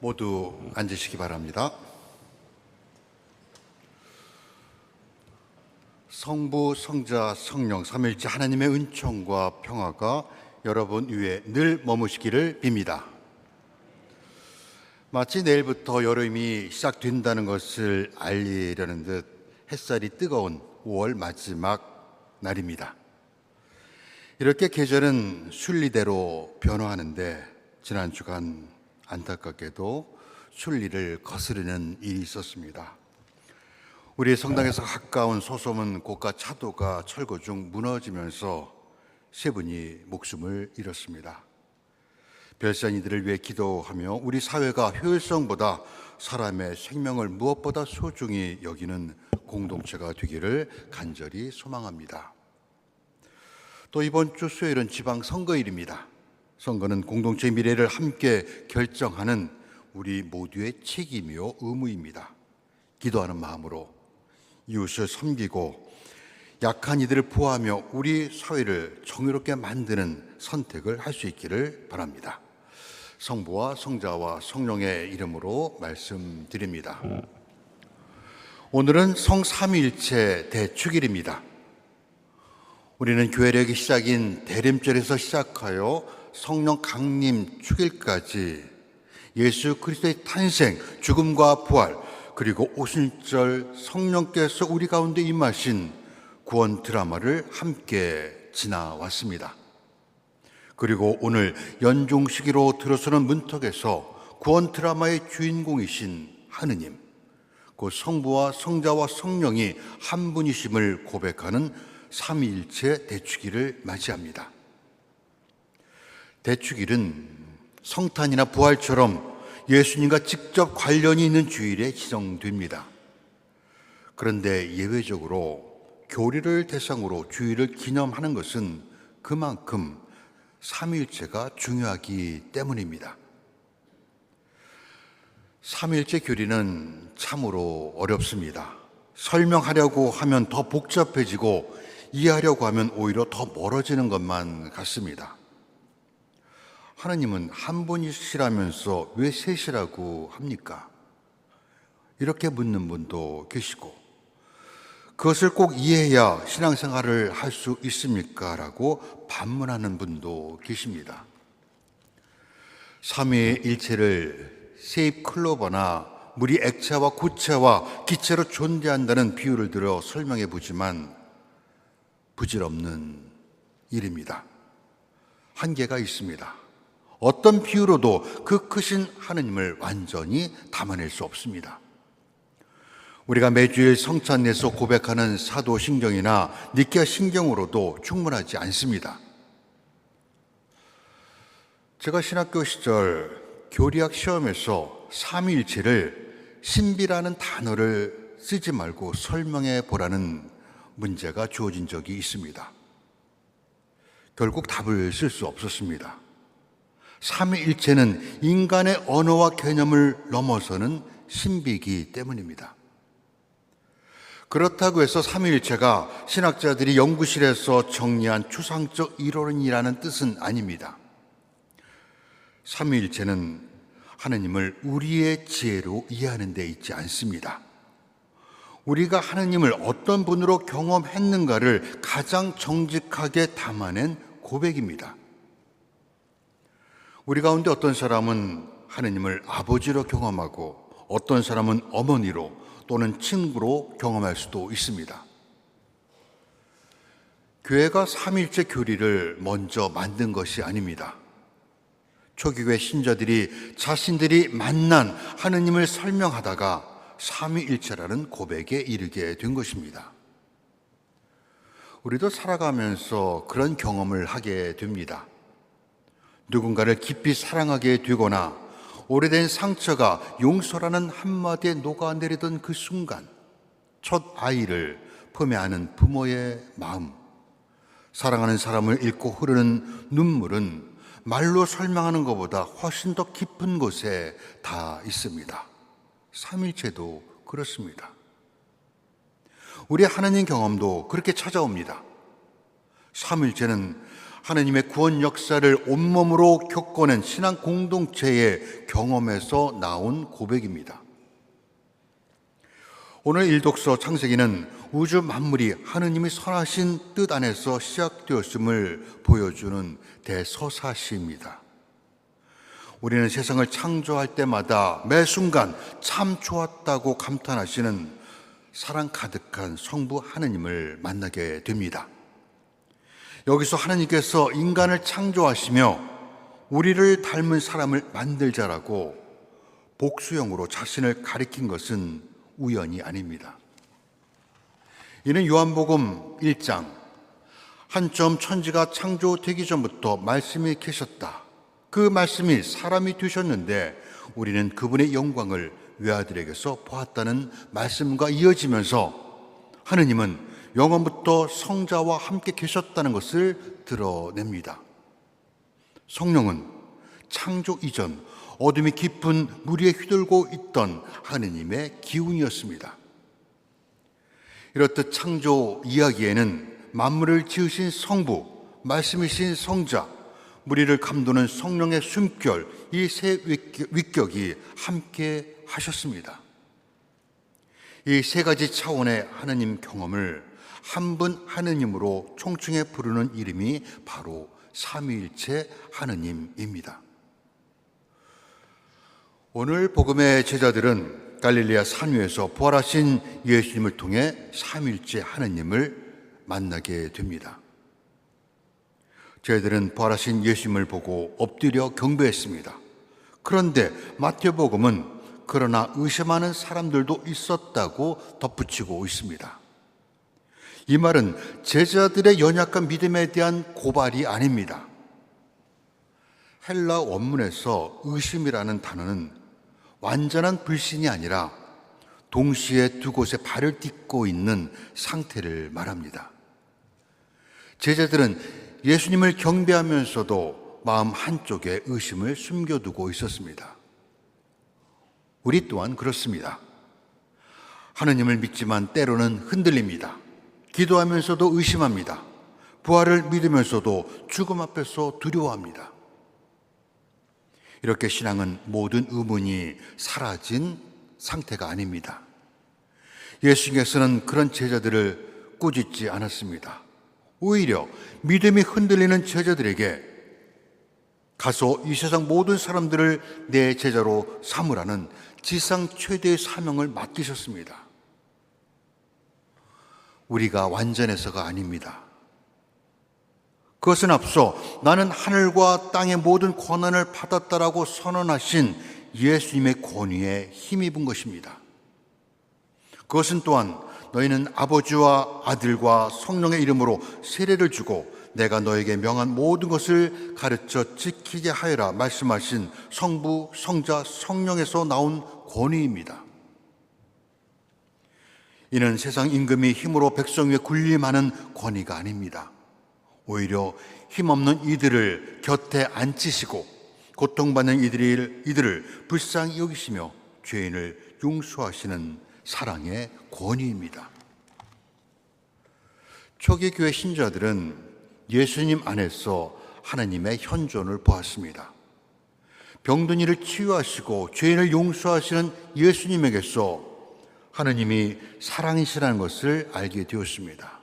모두 앉으시기 바랍니다. 성부, 성자, 성령, 삼위일체 하나님의 은총과 평화가 여러분 위에 늘 머무시기를 빕니다. 마치 내일부터 여름이 시작된다는 것을 알리려는 듯 햇살이 뜨거운 5월 마지막 날입니다. 이렇게 계절은 순리대로 변화하는데 지난 주간 안타깝게도 순리를 거스르는 일이 있었습니다. 우리 성당에서 가까운 소소문 고가 차도가 철거 중 무너지면서 세 분이 목숨을 잃었습니다. 별세한 이들을 위해 기도하며 우리 사회가 효율성보다 사람의 생명을 무엇보다 소중히 여기는 공동체가 되기를 간절히 소망합니다. 또 이번 주 수요일은 지방선거일입니다. 선거는 공동체의 미래를 함께 결정하는 우리 모두의 책임이요 의무입니다. 기도하는 마음으로 이웃을 섬기고 약한 이들을 보호하며 우리 사회를 정의롭게 만드는 선택을 할 수 있기를 바랍니다. 성부와 성자와 성령의 이름으로 말씀드립니다. 오늘은 성삼위일체 대축일입니다. 우리는 교회력의 시작인 대림절에서 시작하여 성령 강림 축일까지 예수 그리스도의 탄생, 죽음과 부활, 그리고 오순절 성령께서 우리 가운데 임하신 구원 드라마를 함께 지나왔습니다. 그리고 오늘 연중시기로 들어서는 문턱에서 구원 드라마의 주인공이신 하느님, 그 성부와 성자와 성령이 한 분이심을 고백하는 삼위일체 대축일을 맞이합니다. 대축일은 성탄이나 부활처럼 예수님과 직접 관련이 있는 주일에 지정됩니다. 그런데 예외적으로 교리를 대상으로 주일을 기념하는 것은 그만큼 삼위일체가 중요하기 때문입니다. 삼위일체 교리는 참으로 어렵습니다. 설명하려고 하면 더 복잡해지고 이해하려고 하면 오히려 더 멀어지는 것만 같습니다. 하나님은 한 분이시라면서 왜 셋이라고 합니까? 이렇게 묻는 분도 계시고, 그것을 꼭 이해해야 신앙생활을 할 수 있습니까? 라고 반문하는 분도 계십니다. 삼위일체를 세입 클로버나 물이 액체와 고체와 기체로 존재한다는 비유를 들어 설명해 보지만 부질없는 일입니다. 한계가 있습니다. 어떤 비유로도 그 크신 하느님을 완전히 담아낼 수 없습니다. 우리가 매주일 성찬에서 고백하는 사도신경이나 니케아 신경으로도 충분하지 않습니다. 제가 신학교 시절 교리학 시험에서 삼위일체를 신비라는 단어를 쓰지 말고 설명해 보라는 문제가 주어진 적이 있습니다. 결국 답을 쓸 수 없었습니다. 삼위일체는 인간의 언어와 개념을 넘어서는 신비이기 때문입니다. 그렇다고 해서 삼위일체가 신학자들이 연구실에서 정리한 추상적 이론이라는 뜻은 아닙니다. 삼위일체는 하느님을 우리의 지혜로 이해하는 데 있지 않습니다. 우리가 하느님을 어떤 분으로 경험했는가를 가장 정직하게 담아낸 고백입니다. 우리 가운데 어떤 사람은 하느님을 아버지로 경험하고 어떤 사람은 어머니로 또는 친구로 경험할 수도 있습니다. 교회가 삼위일체 교리를 먼저 만든 것이 아닙니다. 초기교회 신자들이 자신들이 만난 하느님을 설명하다가 삼위일체라는 고백에 이르게 된 것입니다. 우리도 살아가면서 그런 경험을 하게 됩니다. 누군가를 깊이 사랑하게 되거나 오래된 상처가 용서라는 한마디에 녹아내리던 그 순간, 첫 아이를 품에안은 부모의 마음, 사랑하는 사람을 잃고 흐르는 눈물은 말로 설명하는 것보다 훨씬 더 깊은 곳에 다 있습니다. 삼위일체도 그렇습니다. 우리 하나님 경험도 그렇게 찾아옵니다. 삼위일체는 하느님의 구원 역사를 온몸으로 겪어낸 신앙 공동체의 경험에서 나온 고백입니다. 오늘 일독서 창세기는 우주 만물이 하느님이 선하신 뜻 안에서 시작되었음을 보여주는 대서사시입니다. 우리는 세상을 창조할 때마다 매 순간 참 좋았다고 감탄하시는 사랑 가득한 성부 하느님을 만나게 됩니다. 여기서 하느님께서 인간을 창조하시며 우리를 닮은 사람을 만들자라고 복수형으로 자신을 가리킨 것은 우연이 아닙니다. 이는 요한복음 1장 한점 천지가 창조되기 전부터 말씀이 계셨다. 그 말씀이 사람이 되셨는데 우리는 그분의 영광을 외아들에게서 보았다는 말씀과 이어지면서 하느님은 영원부터 성자와 함께 계셨다는 것을 드러냅니다. 성령은 창조 이전 어둠이 깊은 무리에 휘둘고 있던 하느님의 기운이었습니다. 이렇듯 창조 이야기에는 만물을 지으신 성부, 말씀이신 성자, 무리를 감도는 성령의 숨결, 이 세 위격이 함께 하셨습니다. 이 세 가지 차원의 하느님 경험을 한 분 하느님으로 총칭해 부르는 이름이 바로 삼위일체 하느님입니다. 오늘 복음의 제자들은 갈릴리아 산 위에서 부활하신 예수님을 통해 삼위일체 하느님을 만나게 됩니다. 저희들은 부활하신 예수님을 보고 엎드려 경배했습니다. 그런데 마태복음은 그러나 의심하는 사람들도 있었다고 덧붙이고 있습니다. 이 말은 제자들의 연약한 믿음에 대한 고발이 아닙니다. 헬라 원문에서 의심이라는 단어는 완전한 불신이 아니라 동시에 두 곳에 발을 딛고 있는 상태를 말합니다. 제자들은 예수님을 경배하면서도 마음 한쪽에 의심을 숨겨두고 있었습니다. 우리 또한 그렇습니다. 하느님을 믿지만 때로는 흔들립니다. 기도하면서도 의심합니다. 부활을 믿으면서도 죽음 앞에서 두려워합니다. 이렇게 신앙은 모든 의문이 사라진 상태가 아닙니다. 예수님께서는 그런 제자들을 꾸짖지 않았습니다. 오히려 믿음이 흔들리는 제자들에게 가서 이 세상 모든 사람들을 내 제자로 삼으라는 지상 최대의 사명을 맡기셨습니다. 우리가 완전해서가 아닙니다. 그것은 앞서 나는 하늘과 땅의 모든 권한을 받았다라고 선언하신 예수님의 권위에 힘입은 것입니다. 그것은 또한 너희는 아버지와 아들과 성령의 이름으로 세례를 주고 내가 너에게 명한 모든 것을 가르쳐 지키게 하여라 말씀하신 성부, 성자, 성령에서 나온 권위입니다. 이는 세상 임금이 힘으로 백성 위에 군림하는 권위가 아닙니다. 오히려 힘없는 이들을 곁에 앉히시고 고통받는 이들을 불쌍히 여기시며 죄인을 용서하시는 사랑의 권위입니다. 초기 교회 신자들은 예수님 안에서 하나님의 현존을 보았습니다. 병든 이를 치유하시고 죄인을 용서하시는 예수님에게서 하나님이 사랑이시라는 것을 알게 되었습니다.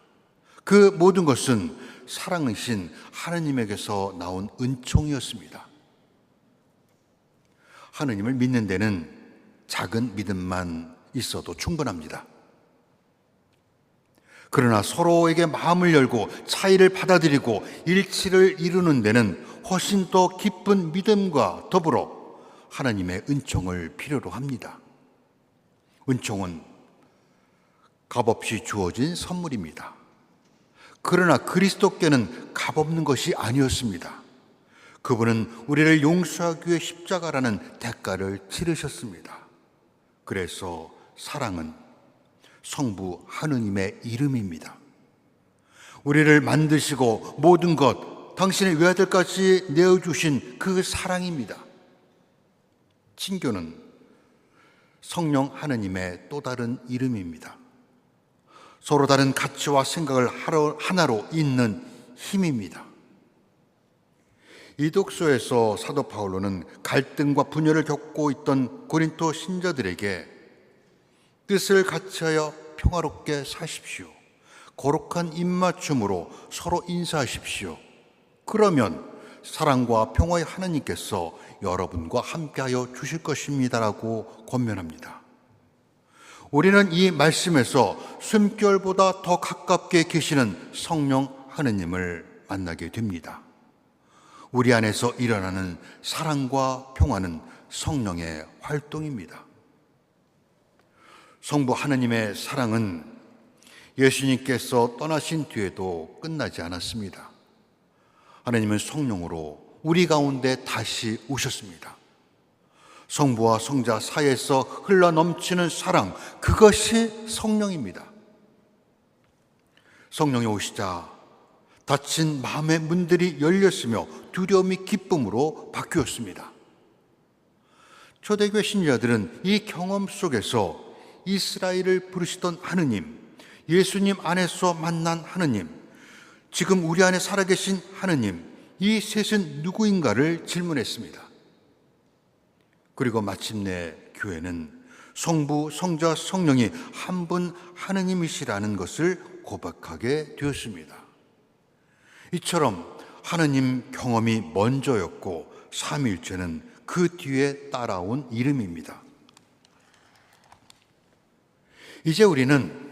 그 모든 것은 사랑이신 하나님에게서 나온 은총이었습니다. 하나님을 믿는 데는 작은 믿음만 있어도 충분합니다. 그러나 서로에게 마음을 열고 차이를 받아들이고 일치를 이루는 데는 훨씬 더 깊은 믿음과 더불어 하나님의 은총을 필요로 합니다. 은총은 값없이 주어진 선물입니다. 그러나 그리스도께는 값없는 것이 아니었습니다. 그분은 우리를 용서하기 위해 십자가라는 대가를 치르셨습니다. 그래서 사랑은 성부 하느님의 이름입니다. 우리를 만드시고 모든 것, 당신의 외아들까지 내어주신 그 사랑입니다. 친교는 성령 하느님의 또 다른 이름입니다. 서로 다른 가치와 생각을 하나로 잇는 힘입니다. 이 독서에서 사도 바울로는 갈등과 분열을 겪고 있던 고린토 신자들에게 뜻을 같이하여 평화롭게 사십시오. 거룩한 입맞춤으로 서로 인사하십시오. 그러면 사랑과 평화의 하나님께서 여러분과 함께하여 주실 것입니다라고 권면합니다. 우리는 이 말씀에서 숨결보다 더 가깝게 계시는 성령 하느님을 만나게 됩니다. 우리 안에서 일어나는 사랑과 평화는 성령의 활동입니다. 성부 하느님의 사랑은 예수님께서 떠나신 뒤에도 끝나지 않았습니다. 하느님은 성령으로 우리 가운데 다시 오셨습니다. 성부와 성자 사이에서 흘러넘치는 사랑, 그것이 성령입니다. 성령이 오시자 닫힌 마음의 문들이 열렸으며 두려움이 기쁨으로 바뀌었습니다. 초대교회 신자들은 이 경험 속에서 이스라엘을 부르시던 하느님, 예수님 안에서 만난 하느님, 지금 우리 안에 살아계신 하느님, 이 셋은 누구인가를 질문했습니다. 그리고 마침내 교회는 성부, 성자, 성령이 한 분 하느님이시라는 것을 고백하게 되었습니다. 이처럼 하느님 경험이 먼저였고 삼위일체는 그 뒤에 따라온 이름입니다. 이제 우리는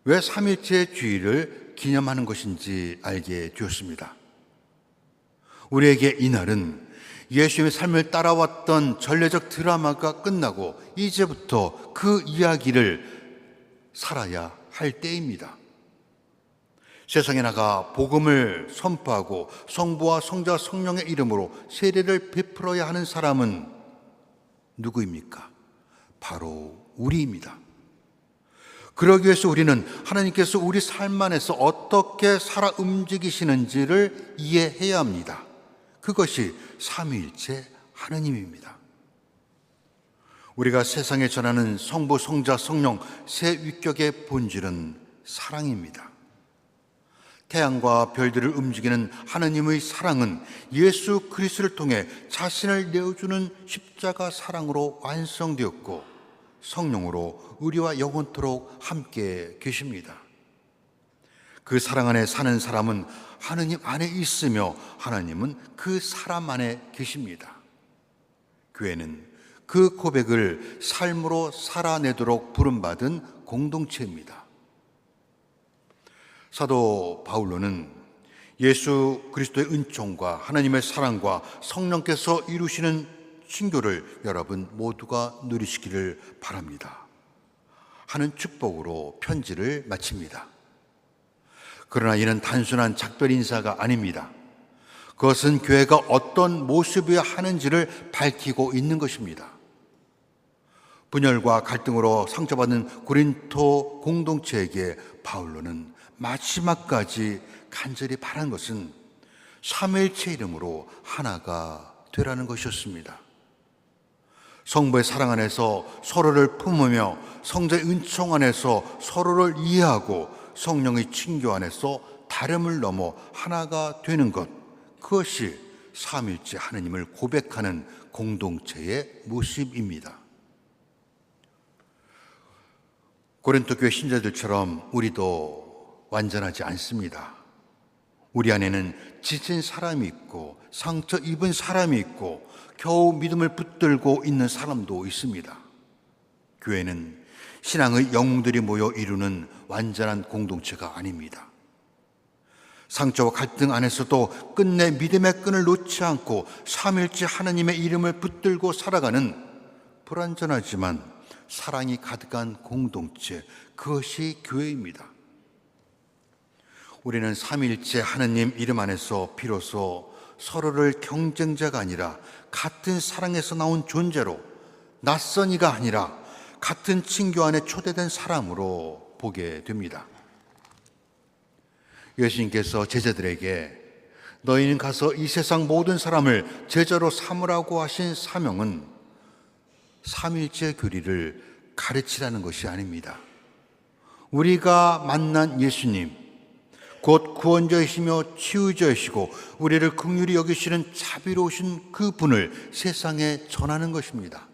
왜 삼위일체 주일을 기념하는 것인지 알게 되었습니다. 우리에게 이날은 예수님의 삶을 따라왔던 전례적 드라마가 끝나고 이제부터 그 이야기를 살아야 할 때입니다. 세상에 나가 복음을 선포하고 성부와 성자 성령의 이름으로 세례를 베풀어야 하는 사람은 누구입니까? 바로 우리입니다. 그러기 위해서 우리는 하나님께서 우리 삶 안에서 어떻게 살아 움직이시는지를 이해해야 합니다. 그것이 삼위일체 하느님입니다. 우리가 세상에 전하는 성부, 성자, 성령 세 위격의 본질은 사랑입니다. 태양과 별들을 움직이는 하나님의 사랑은 예수 그리스도를 통해 자신을 내어주는 십자가 사랑으로 완성되었고 성령으로 우리와 영원토록 함께 계십니다. 그 사랑 안에 사는 사람은 하느님 안에 있으며 하나님은 그 사람 안에 계십니다. 교회는 그 고백을 삶으로 살아내도록 부름받은 공동체입니다. 사도 바울로는 예수 그리스도의 은총과 하나님의 사랑과 성령께서 이루시는 신교를 여러분 모두가 누리시기를 바랍니다 하는 축복으로 편지를 마칩니다. 그러나 이는 단순한 작별 인사가 아닙니다. 그것은 교회가 어떤 모습이어야 하는지를 밝히고 있는 것입니다. 분열과 갈등으로 상처받은 고린토 공동체에게 바울로는 마지막까지 간절히 바란 것은 삼위일체 이름으로 하나가 되라는 것이었습니다. 성부의 사랑 안에서 서로를 품으며 성자의 은총 안에서 서로를 이해하고 성령의 친교 안에서 다름을 넘어 하나가 되는 것, 그것이 삼위일체 하느님을 고백하는 공동체의 모습입니다. 고린토 교회 신자들처럼 우리도 완전하지 않습니다. 우리 안에는 지친 사람이 있고 상처 입은 사람이 있고 겨우 믿음을 붙들고 있는 사람도 있습니다. 교회는 신앙의 영웅들이 모여 이루는 완전한 공동체가 아닙니다. 상처와 갈등 안에서도 끝내 믿음의 끈을 놓지 않고 삼위일체 하나님의 이름을 붙들고 살아가는 불완전하지만 사랑이 가득한 공동체, 그것이 교회입니다. 우리는 삼위일체 하나님 이름 안에서 비로소 서로를 경쟁자가 아니라 같은 사랑에서 나온 존재로, 낯선 이가 아니라 같은 친교 안에 초대된 사람으로 보게 됩니다. 예수님께서 제자들에게 너희는 가서 이 세상 모든 사람을 제자로 삼으라고 하신 사명은 삼위일체 교리를 가르치라는 것이 아닙니다. 우리가 만난 예수님, 곧 구원자이시며 치유자이시고 우리를 긍휼히 여기시는 자비로우신 그 분을 세상에 전하는 것입니다.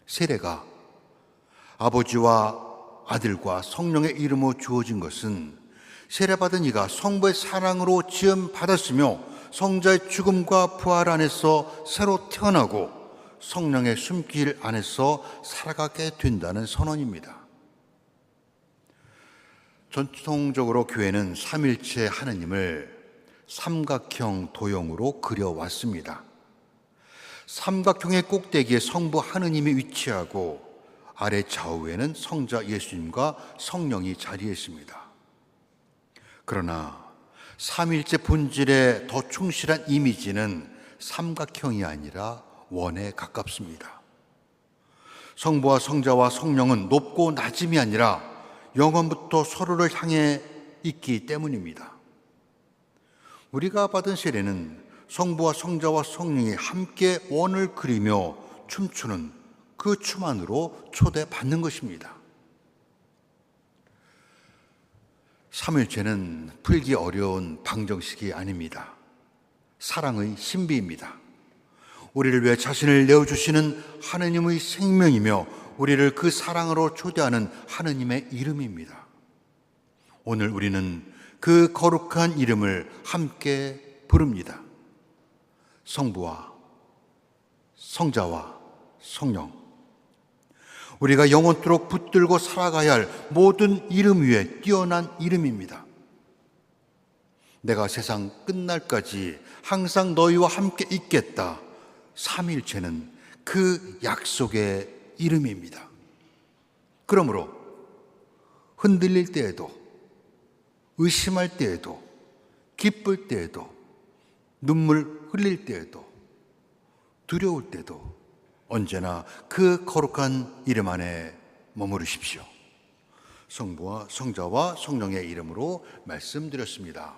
세례가 아버지와 아들과 성령의 이름으로 주어진 것은 세례받은 이가 성부의 사랑으로 지음받았으며 성자의 죽음과 부활 안에서 새로 태어나고 성령의 숨길 안에서 살아가게 된다는 선언입니다. 전통적으로 교회는 삼일체 하느님을 삼각형 도형으로 그려왔습니다. 삼각형의 꼭대기에 성부 하느님이 위치하고 아래 좌우에는 성자 예수님과 성령이 자리했습니다. 그러나 삼일체 본질에 더 충실한 이미지는 삼각형이 아니라 원에 가깝습니다. 성부와 성자와 성령은 높고 낮음이 아니라 영원부터 서로를 향해 있기 때문입니다. 우리가 받은 세례는 성부와 성자와 성령이 함께 원을 그리며 춤추는 그 춤 안으로 초대받는 것입니다. 삼일체는 풀기 어려운 방정식이 아닙니다. 사랑의 신비입니다. 우리를 위해 자신을 내어주시는 하느님의 생명이며 우리를 그 사랑으로 초대하는 하느님의 이름입니다. 오늘 우리는 그 거룩한 이름을 함께 부릅니다. 성부와 성자와 성령, 우리가 영원토록 붙들고 살아가야 할 모든 이름 위에 뛰어난 이름입니다. 내가 세상 끝날까지 항상 너희와 함께 있겠다. 삼일체는 그 약속의 이름입니다. 그러므로 흔들릴 때에도, 의심할 때에도, 기쁠 때에도, 눈물 흘릴 때에도, 두려울 때도 언제나 그 거룩한 이름 안에 머무르십시오. 성부와 성자와 성령의 이름으로 말씀드렸습니다.